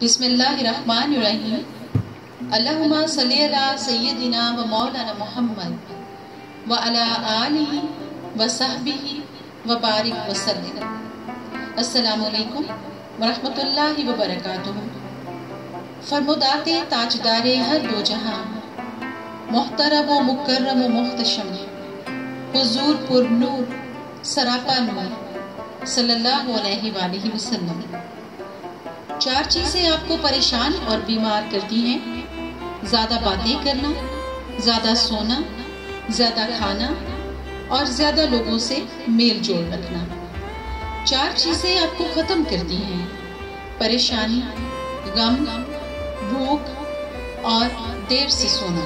بسم اللہ الرحمن الرحیم اللہم صلی علی سیدنا و مولانا محمد وعلی آلہ و صحبہ و بارک وسلم۔ السلام علیکم ورحمۃ اللہ وبرکاتہ۔ فرمودات تاجدار ہر دو جہاں، محترم و مکرم و محتشم، حضور پر نور سراپا نور صلی اللہ علیہ وآلہ وسلم۔ چار چیزیں آپ کو پریشان اور بیمار کرتی ہیں: زیادہ باتیں کرنا، زیادہ سونا، زیادہ کھانا اور زیادہ لوگوں سے میل جول رکھنا۔ چار چیزیں آپ کو ختم کرتی ہیں: پریشانی، غم، بھوک اور دیر سے سونا۔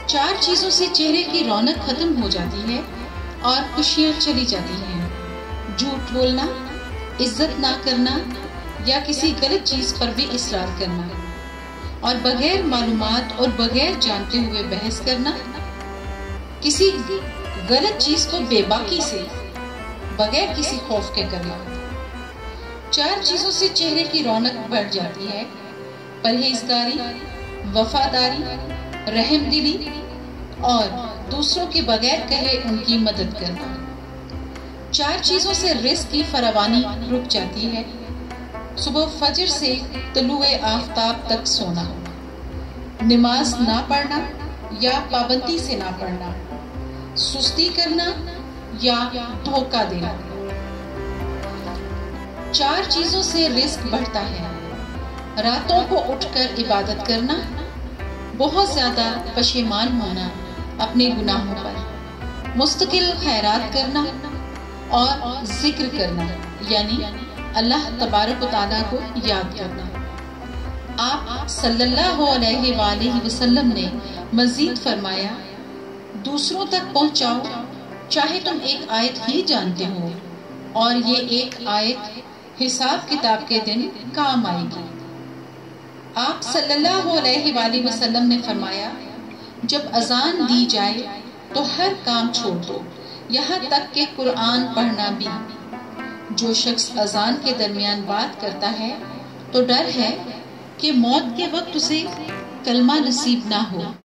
چار چیزوں سے چہرے کی رونق ختم ہو جاتی ہے اور خوشیاں چلی جاتی ہیں: جھوٹ بولنا، عزت نہ کرنا یا کسی غلط چیز پر بھی اصرار کرنا، اور بغیر معلومات اور بغیر جانتے ہوئے بحث کرنا، کسی غلط چیز کو بے باکی سے بغیر کسی خوف کے کرنا۔ چار چیزوں سے چہرے کی رونق بڑھ جاتی ہے: پرہیزگاری، وفاداری، رحم دلی اور دوسروں کے بغیر کہے ان کی مدد کرنا۔ چار چیزوں سے رزق کی فراوانی رک جاتی ہے: صبح فجر سے طلوع آفتاب تک سونا، نماز نہ پڑھنا یا پابندی سے نہ پڑھنا، سستی کرنا یا دھوکہ دینا۔ چار چیزوں سے رزق بڑھتا ہے: راتوں کو اٹھ کر عبادت کرنا، بہت زیادہ پشیمان ہونا اپنے گناہوں پر، مستقل خیرات کرنا اور ذکر کرنا یعنی اللہ تبارک و تعالیٰ کو یاد کرنا۔ آپ صلی اللہ علیہ وآلہ وسلم نے مزید فرمایا: دوسروں تک پہنچاؤ چاہے تم ایک آیت ہی جانتے ہو، اور یہ ایک آیت حساب کتاب کے دن کام آئے گی۔ آپ صلی اللہ علیہ وآلہ وسلم نے فرمایا: جب اذان دی جائے تو ہر کام چھوڑ دو، یہاں تک کہ قرآن پڑھنا بھی۔ جو شخص اذان کے درمیان بات کرتا ہے تو ڈر ہے کہ موت کے وقت اسے کلمہ نصیب نہ ہو۔